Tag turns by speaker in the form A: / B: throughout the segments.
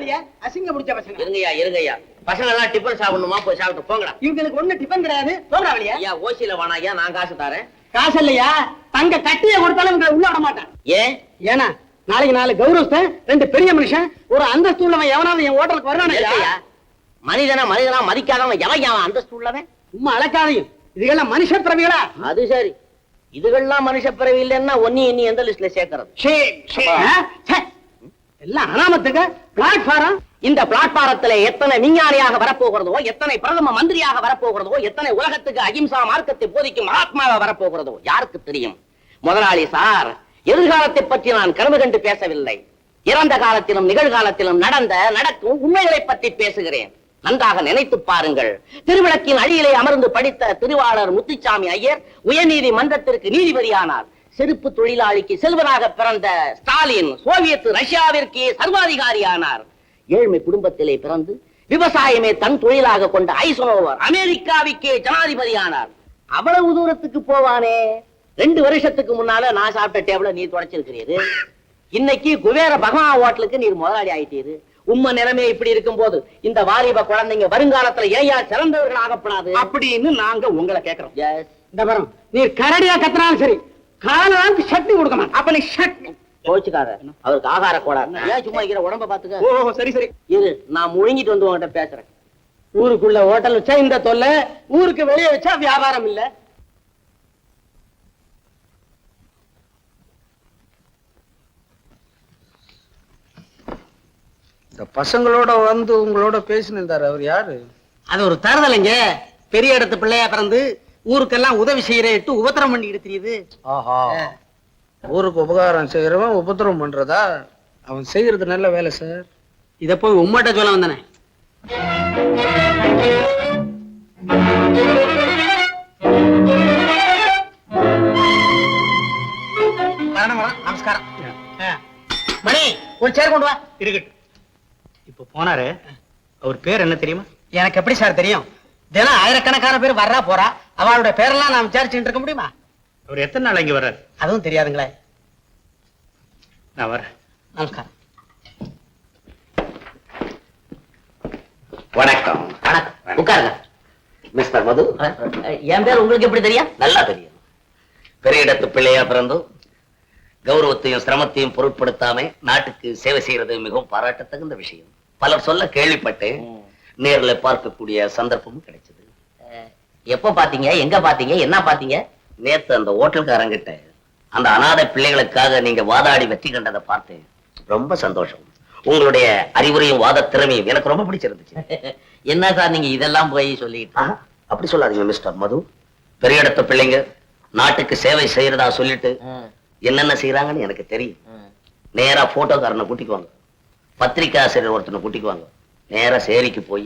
A: வெளியே அசிங்க முடிச்ச பசங்க.
B: இருங்கய்யா பசங்க எல்லாம் டிஃபன் சாப்பிடணுமா? போய் சாப்பிட்டு போங்கடா.
A: இவங்களுக்கு ஒண்ணு டிஃபன் கிடையாது. போங்கடா வெளியே.
B: ஐயா ஓசியில வானா ஐயா, நான் காசு தரேன்.
A: காசு இல்லையா? தங்க கட்டிய கொடுத்தாலும் இவங்களை உள்ள விட மாட்டேன். ஏன்னா நாளைக்கு 4 கௌரவத்தை 2 பெரிய மனுஷன் ஒரு அந்தஸ்து உள்ளவன் எவனாவது என் ஹோட்டலுக்கு வருவானே.
B: மனிதனா மதிக்காதவன் எவன் அந்தஸ்து உள்ளவன்?
A: சும்மா அழக்காதையும். இதுகெல்லாம் மனுஷ பிறவிகளா?
B: அது சரி, இதுகள்லாம் மனுஷ பிறவி இல்லைன்னா ஒன்னி இன்னி எந்த லிஸ்ட்ல சேர்க்கறது?
A: எல்லாம் அனாமத்துக்கு பிளாட்பாரம்.
B: இந்த பிளாட்பாரத்துல எத்தனை விஞ்ஞானியாக வரப்போகிறதோ, எத்தனை பிரதம மந்திரியாக வரப்போகிறதோ, எத்தனை உலகத்துக்கு அகிம்சா மார்க்கத்தை போதிக்கும் மகாத்மாவா வரப்போகிறதோ யாருக்கு தெரியும்? முதலாளி சார், எதிர்காலத்தை பற்றி நான் கனவு கண்டு பேசவில்லை. இறந்த காலத்திலும் நிகழ்காலத்திலும் நடக்கும் உண்மைகளை பற்றி பேசுகிறேன். நன்றாக நினைத்து பாருங்கள். திருவிளக்கின் அடியிலே அமர்ந்து படித்த திருவாளர் முத்துச்சாமி ஐயர் உயர்நீதிமன்றத்திற்கு நீதிபதியானார். செருப்பு தொழிலாளிக்கு செல்வனாக பிறந்த ஸ்டாலின் சோவியத் ரஷ்யாவிற்கு சர்வாதிகாரியானார். ஏழ்மை குடும்பத்திலே பிறந்து விவசாயமே தன் தொழிலாக கொண்ட ஐசனோவர் அமெரிக்காவுக்கே ஜனாதிபதியானார். அவ்வளவு தூரத்துக்கு போவானே. 2 வருஷத்துக்கு முன்னால நான் சாப்பிட்ட டேபிள நீர் தொடச்சிருக்கிறீரு. இன்னைக்கு குபேர பகவான் ஹோட்டலுக்கு நீர் முதலாளி ஆயிட்டீரு. உண்மை நிலைமை இப்படி இருக்கும் போது இந்த வாலிப குழந்தைங்க வருங்காலத்துல ஏயா சிறந்தவர்கள் ஆகப்படாது அப்படின்னு நாங்க உங்களை கேட்கிறோம்.
A: இந்த வரும் நீர் கரடியா கத்துனாலும் சரி, காலாந்து சட்னி கொடுக்க மாட்டேன். அப்ப நீ சட்னி
B: கோச்சுக்காத, அவருக்கு ஆகார கோடாது. ஏன் சும்மா இருக்கிற உடம்ப பாத்துக்க.
A: ஓ சரி சரி
B: இரு, நான் முழுங்கிட்டு வந்து உங்ககிட்ட பேசுறேன்.
A: ஊருக்குள்ள ஹோட்டல் வச்சா இந்த தொல்லை, ஊருக்கு வெளியே வச்சா வியாபாரம் இல்ல.
C: இந்த பசங்களோட வந்து உங்களோட பேசினிருந்தாரு, அவர் யாரு?
A: அது ஒரு தருதலைங்க. பெரிய இடத்து பிள்ளையா பிறந்து ஊருக்கெல்லாம் உதவி செய்யறேட்டு உபத்திரம் பண்ணிட்டு தெரியுது.
C: ஆஹா, ஊருக்கு உபகாரம் செய்யறவன் உபத்திரம் பண்றதா? அவன் செய்யறது நல்ல வேலை சார்.
A: இத போய் உம்மட்ட சொல்ல வந்தானே. நமஸ்காரம். மணி, ஒரு சேர் கொண்டு வா. இருக்கட்டும்.
D: இப்ப போனாரு, அவர் பேர் என்ன தெரியுமா?
A: எனக்கு எப்படி சார் தெரியும்? தினம் ஆயிரக்கணக்கான பேர் வர்றா போறா, அவளுடைய பேரெல்லாம் நான் விசாரிச்சுட்டு இருக்க முடியுமா?
D: அவர் எத்தனை நாள் இங்க வர்றாரு?
A: அதுவும் தெரியாதுங்களே.
D: நான் வரேன்.
A: நமஸ்காரம்.
B: வணக்கம். வணக்கம், உட்காருங்க. மிஸ்டர் மது, என் பேர் உங்களுக்கு எப்படி தெரியும்? நல்லா தெரியும். பெரிய இடத்து பிள்ளையா பிறந்தும் கௌரவத்தையும் சிரமத்தையும் பொருட்படுத்தாம நாட்டுக்கு சேவை செய்யறது மிகவும் பாராட்டத்தகுந்த விஷயம். பலர் சொல்ல கேள்விப்பட்டேன், நேர்ல பார்க்கக்கூடிய சந்தர்ப்பமும் கிடைச்சது. எப்ப பாத்தீங்க? எங்க பாத்தீங்க? என்ன பாத்தீங்க? நேத்து அந்த ஹோட்டல்காரங்கிட்ட அந்த அநாதை பிள்ளைகளுக்காக நீங்க வாதாடி வெற்றி கண்டதை பார்த்தேன். ரொம்ப சந்தோஷம். உங்களுடைய அறிவுரையும் வாத திறமையும் எனக்கு ரொம்ப பிடிச்சிருந்துச்சு. என்ன சார் நீங்க இதெல்லாம் போய் சொல்லிட்டு? அப்படி சொல்லாதீங்க மிஸ்டர் மது. பெரிய இடத்த பிள்ளைங்க நாட்டுக்கு சேவை செய்யறதா சொல்லிட்டு என்னென்ன செய்யறாங்கன்னு எனக்கு தெரியும். நேரா போட்டோக்காரனை கூட்டிக்குவாங்க, பத்திரிகை ஆசிரியர் ஒருத்தனை கூட்டிக்குவாங்க. நேரா சேரிக்கு போய்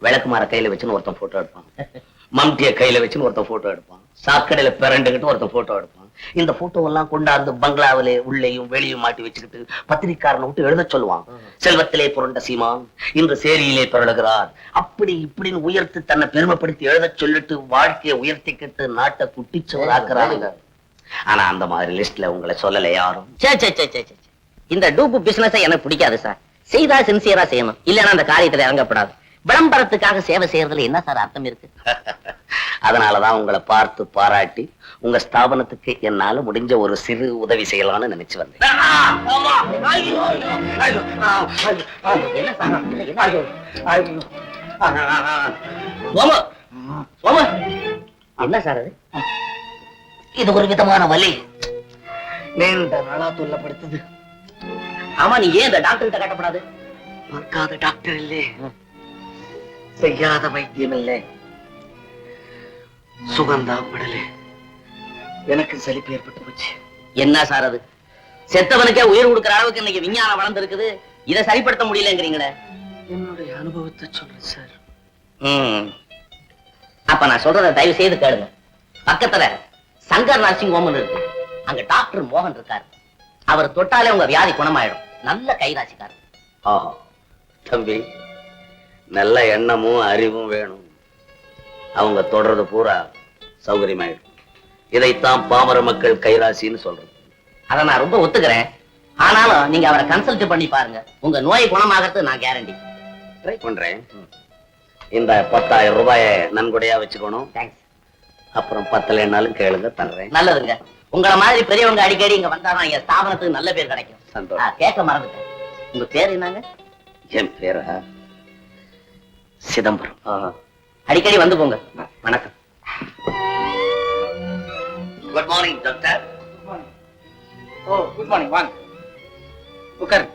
B: விளக்கு மாற கையில வச்சுன்னு ஒருத்தன் போட்டோ எடுப்பான், மம்டிய கையில வச்சுன்னு ஒருத்தன் போட்டோ எடுப்பான், சாக்கடையில பிறண்டுகிட்டு ஒருத்தன் போட்டோ எடுப்பான். இந்த போட்டோ எல்லாம் கொண்டாந்து பங்களாவிலே உள்ளேயும் வெளியும் மாட்டி வச்சுக்கிட்டு பத்திரிக்காரனை விட்டு எழுத சொல்லுவான். செல்வத்திலே புரண்ட சீமான் இன்று சேரியிலே பிறழுகிறார், அப்படி இப்படின்னு உயர்த்தி தன்னை பெருமைப்படுத்தி எழுத சொல்லிட்டு வாழ்க்கையை உயர்த்திக்கிட்டு நாட்டை குட்டிச்சவர் ஆக்குறாங்க. ஆனா அந்த மாதிரி லிஸ்ட்ல உங்களை சொல்லல யாரும். இந்த டூப்பு பிசினஸ் எனக்கு பிடிக்காது சார். செய்தா சின்சியரா செய்யணும், இல்லைன்னா அந்த காரியத்துல இறங்கப்படாது. விளம்பரத்துக்காக சேவை செய்யறதுல என்ன சார் அர்த்தம் இருக்கு? அதனாலதான் உங்களை பார்த்து பாராட்டி உங்க ஸ்தாபனத்துக்கு என்னால முடிஞ்ச ஒரு சிறு உதவி செய்யலாம்னு நினைச்சு வந்தேன். என்ன சார் அது? இது ஒரு விதமான வலி, நீண்ட நாளா தொல்லப்படுத்துது. ஆமா, நீ ஏன் இந்த டாக்டர் கிட்ட கட்டப்படாது? பார்க்காத டாக்டர் இல்லே, செய்யாத வைத்தியம் இல்லை, சுகந்தாப்படலே. எனக்கு சலிப்பு ஏற்பட்டு போச்சு. என்ன சார் அது? செத்தவனுக்கே உயிர் கொடுக்கிற அளவுக்கு இன்னைக்கு விஞ்ஞானம் வளர்ந்துருக்குது, இதை சரிப்படுத்த முடியலங்கிறீங்களே.
C: என்னுடைய அனுபவத்தை சொல்றேன் சார்.
B: அப்ப நான் சொல்றத தயவு செய்து கேளுங்க. பக்கத்துல சங்கர் நர்சிங் ஹோம் இருக்கு, அங்க டாக்டர் மோகன் இருக்காரு. அவர் தொட்டாலே உங்க வியாதி குணமாயிடும். நல்ல கைராசிக்காரர். ஆஹா தம்பி, நல்ல எண்ணமும் அறிவும் வேணும். அவங்க தொடர்றது பூரா சௌகரியமாயிடும். இதைத்தான் பாமர மக்கள் கைராசின்னு சொல்றது. அதை நான் ரொம்ப ஒத்துக்கிறேன். ஆனாலும் நீங்க அவரை கன்சல்ட் பண்ணி பாருங்க, உங்க நோய் குணமாகறது நான் கேரண்டி.
E: ட்ரை பண்றேன். இந்த 10,000 ரூபாயை நன்கொடையா வச்சுக்கணும்.
B: தேங்க்ஸ்.
E: அப்புறம் 10 என்னாலும் கேளுங்க, தர்றேன்.
B: நல்லதுங்க. உங்கள மாதிரி பெரியவங்க அடிக்கடி இங்க வந்தாதான் எங்க ஸ்தாபனத்துக்கு நல்ல பேர் கிடைக்கும்.
E: சந்தோஷம்.
B: கேட்க மறந்துட்டேன், உங்க பேர் என்னங்க?
E: என் பேரா சிதம்பரம்.
B: அடிக்கடி வந்து போங்க.
E: வணக்கம்.
B: Good morning doctor.
C: Oh good morning, வாங்க உட்காரு.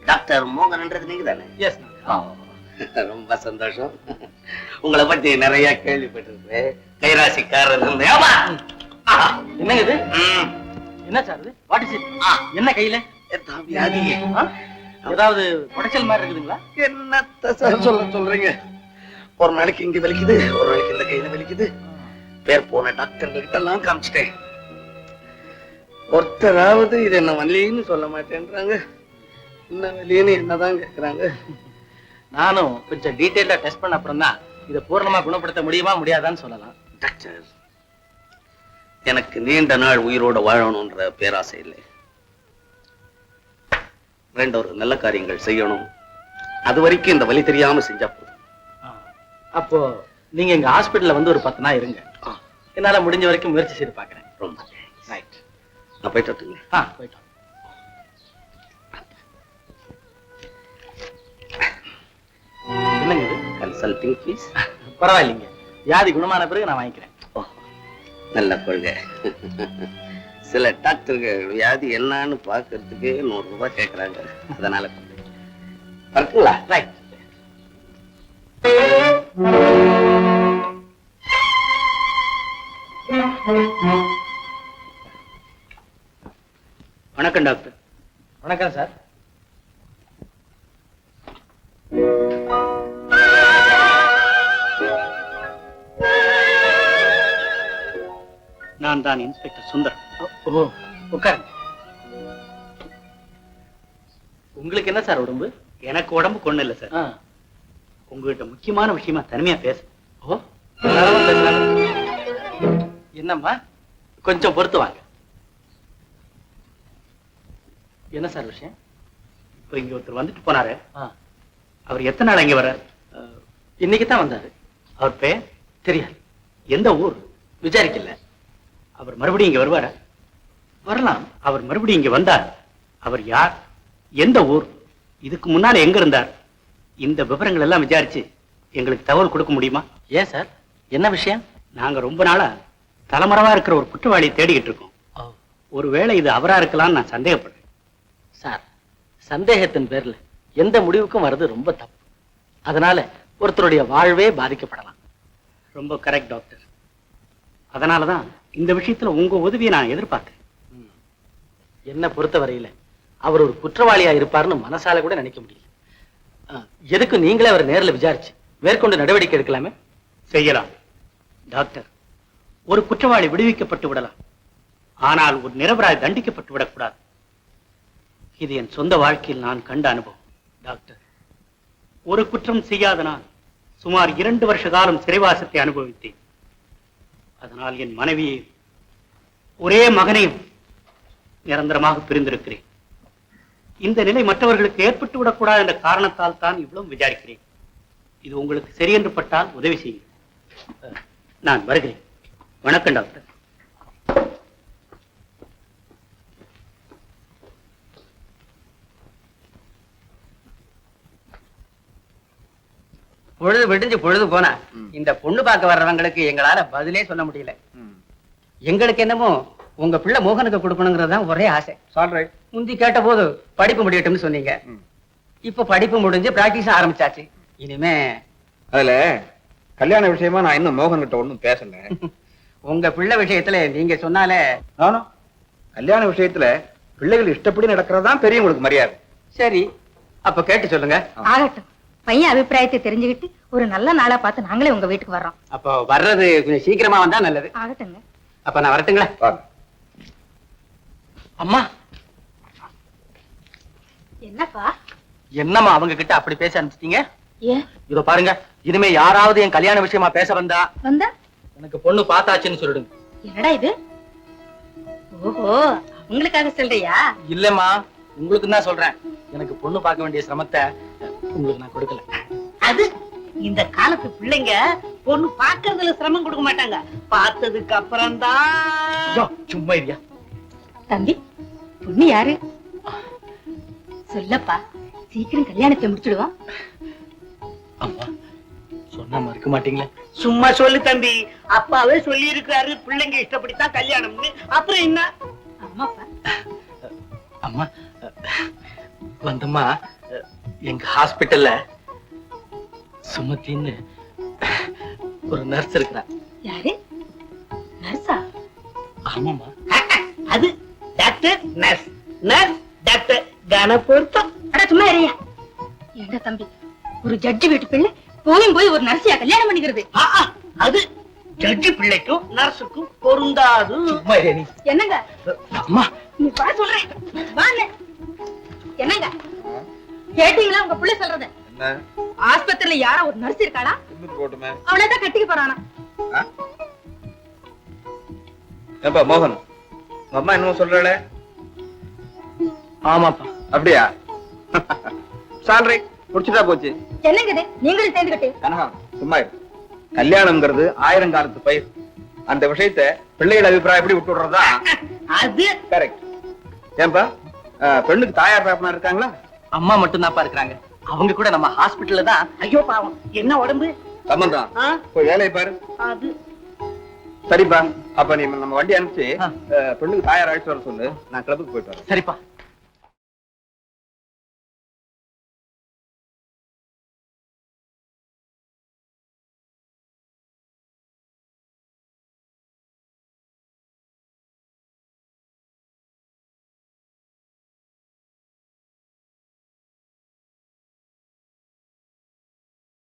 E: டாக்டர் மோகன்ன்றது நீங்க தானே?
C: எஸ்.
E: ரொம்ப சந்தோஷம். உங்களை பத்தி நிறைய கேள்விப்பட்டிருக்கேன். கைராசிக்காரர். ஆமா.
C: என்னங்க இது? என்ன சார் இது? What is it? என்ன கையில
E: வியாதி
C: ஏதாவது உடைச்சல் மாதிரி இருக்குதுங்களா?
E: என்னத்த சார் சொல்றீங்க? ஒரு நாளைக்கு இங்க வலிக்குது, ஒரு நாளைக்கு இந்த கையில வலிக்குது. பேர் போன டாக்டர்கிட்ட எல்லாம் காமிச்சிட்டேன். ஒருத்தராவது இது என்ன வலின்னு சொல்ல மாட்டேன்றாங்க. என்ன வலின்னு என்னதான் கேக்குறாங்க.
C: நானும் கொஞ்சம் டீடைலா டெஸ்ட் பண்ண அப்புறம் தான் இதை பூர்ணமா குணப்படுத்த முடியுமா முடியாதான்னு சொல்லலாம்.
E: டாக்டர், எனக்கு நீண்ட நாள் உயிரோட வாழணும்ன்ற பேராசை இல்லை. ஒரு நல்ல காரியங்கள் செய்யணும். அது வரைக்கும் இந்த வலி தெரியாம செஞ்சா போதும்.
C: அப்போ நீங்க எங்க ஹாஸ்பிடல்ல வந்து ஒரு 10 நாள் இருங்க. என்னால முடிஞ்ச வரைக்கும் முயற்சி செய்து பாக்குறேன்.
E: ரொம்ப ரைட். நான் போயிட்டு வரட்டுங்களா?
C: போயிட்டோம். என்னங்க இது?
E: Consulting fees?
C: பரவாயில்லைங்க, வியாதி குணமான பிறகு நான் வாங்கிக்கிறேன்.
E: நல்ல கொள்கை. சில டாக்டர்கள் வியாதி என்னன்னு பாக்குறதுக்கு 100 ரூபாய் கேட்கறாங்க. அதனால பரட்டுங்களா?
C: ரைட்.
D: வணக்கம் டாக்டர்.
C: வணக்கம் சார்.
D: நான் தான் இன்ஸ்பெக்டர் சுந்தரம்.
C: ஓ உட்காருங்க. உங்களுக்கு என்ன சார் உடம்பு?
D: எனக்கு உடம்பு கொண்டு இல்லை சார். உங்ககிட்ட முக்கியமான விஷயமா தனிமையா பேச.
C: ஓ தாராளமா பேசலாம். என்னம்மா, கொஞ்சம் பொறுத்து வாங்க. என்ன சார் விஷயம்?
D: இப்போ இங்க ஒருத்தர் வந்துட்டு போனாரு. அவர் எத்தனை நாள் இங்க வர்றாரு?
C: இன்னைக்கு தான் வந்தாரு.
D: அவர் பேர்
C: தெரியாது.
D: எந்த ஊர்?
C: விசாரிக்கல.
D: அவர் மறுபடியும் இங்க வருவாரா?
C: வரலாம்.
D: அவர் மறுபடியும் இங்க வந்தார். அவர் யார், எந்த ஊர், இதுக்கு முன்னால எங்க இருந்தார், இந்த விவரங்கள் எல்லாம் விசாரிச்சு எங்களுக்கு தகவல் கொடுக்க முடியுமா?
C: ஏன் சார், என்ன விஷயம்?
D: நாங்க ரொம்ப நாளா தலைமறைவா இருக்கிற ஒரு குற்றவாளியை தேடிக்கிட்டு இருக்கோம். ஒருவேளை இது அவரா இருக்கலாம்னு நான் சந்தேகப்படுறேன்.
C: சார், சந்தேகத்தின் பேர்ல எந்த முடிவுக்கும் வர்றது ரொம்ப தப்பு. அதனால ஒருத்தருடைய வாழ்வே பாதிக்கப்படலாம்.
D: ரொம்ப கரெக்ட் டாக்டர். அதனாலதான் இந்த விஷயத்துல உங்க உதவியை நான் எதிர்பார்க்கிறேன்.
C: என்ன பொறுத்தவரையில அவர் ஒரு குற்றவாளியா இருப்பார்னு மனசால கூட நினைக்க முடியல. எதுக்கு நீங்களே அவர் நேர்ல விசாரிச்சு மேற்கொண்டு நடவடிக்கை எடுக்கலாமே?
D: செய்யலாம் டாக்டர். ஒரு குற்றவாளி விடுவிக்கப்பட்டு விடலாம், ஆனால் ஒரு நிரபராதி தண்டிக்கப்பட்டு விடக்கூடாது. இது என் சொந்த வாழ்க்கையில் நான் கண்ட அனுபவம் டாக்டர். ஒரு குற்றம் செய்யாத நான் சுமார் 2 வருஷ காலம் சிறைவாசத்தை அனுபவித்தேன். அதனால் என் மனைவியை, ஒரே மகனையும் நிரந்தரமாக பிரிந்திருக்கிறேன். இந்த நிலை மற்றவர்களுக்கு ஏற்பட்டு விடக்கூடாது என்ற காரணத்தால் தான் இவ்வளவு விசாரிக்கிறேன். இது உங்களுக்கு சரியென்று பட்டால் உதவி செய்யுங்கள். நான் வருகிறேன். வணக்கம் டாக்டர்.
A: பொழுது விடிஞ்சு பொழுது போனா இந்த பொண்ணு பார்க்க வர்றவங்களுக்கு எங்களால பதிலே சொல்ல முடியல. எங்களுக்கு என்னமோ உங்க பிள்ளை மோகனுக்கு கொடுக்கணுங்கிறதுதான் ஒரே ஆசை. முந்தி கேட்ட போது படிப்பு முடியட்டும்னு சொன்னீங்க. இப்ப படிப்பு முடிஞ்சு பிராக்டிஸ் ஆரம்பிச்சாச்சு. இனிமே
F: அதுல கல்யாண விஷயமா நான் இன்னும் மோகன் கிட்ட ஒண்ணும் பேசல.
A: உங்க பிள்ளை விஷயத்துல நீங்க சொன்னாலே.
F: நானும் கல்யாண விஷயத்துல பிள்ளைகள் இஷ்டப்படி நடக்கிறதா பெரியவங்களுக்கு மரியாதை.
A: சரி, அப்ப கேட்டு சொல்லுங்க.
G: ஆகட்டும். பையன் அபிப்பிராயத்தை தெரிஞ்சுக்கிட்டு ஒரு நல்ல நாளா பார்த்து நாங்களே உங்க வீட்டுக்கு வர்றோம்.
A: அப்போ வர்றது கொஞ்சம் சீக்கிரமா வந்தா நல்லது.
G: ஆகட்டுங்க.
A: அப்ப நான் வரட்டுங்களா?
C: அம்மா,
G: என்னப்பா?
C: என்னம்மா அவங்க கிட்ட அப்படி பேச அனுப்பிச்சிட்டீங்க?
G: ஏன்?
C: இதோ பாருங்க, இனிமே யாராவது என் கல்யாண விஷயமா பேச வந்தா எனக்கு பொண்ணு பார்த்தாச்சுன்னு சொல்லிடுங்க.
G: என்னடா இது? ஓஹோ, அவங்களுக்காக சொல்றியா?
C: இல்லம்மா, உங்களுக்கு தான் சொல்றேன், எனக்கு பொண்ணு பார்க்க வேண்டிய சிரமத்தை உங்களுக்கு நான் கொடுக்கல.
H: அது இந்த காலத்து பிள்ளைங்க பொண்ணு பாக்குறதுல சிரமம் கொடுக்க மாட்டாங்க, பார்த்ததுக்கு அப்புறம் தான்.
C: சும்மா இல்லையா?
G: தம்பி, பொண்ணு யாரு சொல்லப்பா, சீக்கிரம் கல்யாணத்தை முடிச்சிடுவா.
C: அம்மா சொன்னா மறுக்க மாட்டீங்களே?
H: சும்மா சொல்லு தம்பி, அப்பாவே சொல்லி இருக்காரு பிள்ளைங்க இஷ்டப்படித்தான் கல்யாணம்னு, அப்புறம் என்ன?
G: ஆமாப்பா.
C: அம்மா வந்தம்மா, எங்க ஹாஸ்பிட்டல்ல சுமத்தின்னு ஒரு நர்ஸ் இருக்கிறா.
G: யாரு? நர்ஸா?
C: ஆமாம்மா.
H: அது டாக்டர் நர்ஸ், நர்ஸ் டாக்டர் கன பொருத்தம்.
G: அட சும்மா இறையா. ஏண்டா தம்பி, ஒரு ஜட்ஜி வீட்டு பிள்ளை போய் ஒரு நர்ஸியா கல்யாணம் பண்ணிக்கிறது?
H: அது ஜட்ஜி பிள்ளைக்கும் நர்ஸுக்கும் பொருந்தாது.
C: சும்மா இரு நீ.
G: என்னங்க
C: அம்மா
G: நீ வா சொல்றேன், வாங்க. என்னங்க கேட்டீங்களா உங்க பிள்ளை சொல்றத?
F: என்ன
G: ஆஸ்பத்திரியில யாரா ஒரு நர்ஸ் இருக்காளா?
F: போட்டுமே
G: அவளைதான் கட்டிக்க போறானா?
F: ஏப்பா மோகன், உங்க அம்மா என்னமோ சொல்றாளே?
C: ஆமாப்பா.
F: அப்படியா? சால்ரை முடிச்சுட்டா போச்சு.
G: என்னங்க இது, நீங்களும் சேர்ந்துக்கிட்டு?
F: கனகா சும்மா இரு. கல்யாணம்ங்கிறது ஆயிரங்காலத்து பயிர். அந்த விஷயத்தை பிள்ளைகள் அபிப்பிராயம் எப்படி விட்டு விடுறதா?
H: அது
F: கரெக்ட். ஏன்பா பெண்ணுக்கு தாயார் தாப்பனா இருக்காங்களா?
C: அம்மா மட்டும் தான்ப்பா இருக்கிறாங்க. அவங்க கூட நம்ம ஹாஸ்பிட்டல்ல தான்.
H: ஐயோ பாவம், என்ன உடம்பு?
F: சம்பந்தம்
H: ஆ?
F: போய் வேலையை பாரு.
H: அது
F: சரிப்பா, அப்ப நீ நம்ம வண்டி அனுப்பிச்சு பெண்ணுக்கு தாயார் அழைச்சு வர சொல்லு. நான் கிளப்புக்கு போயிட்டு வரேன்.
C: சரிப்பா.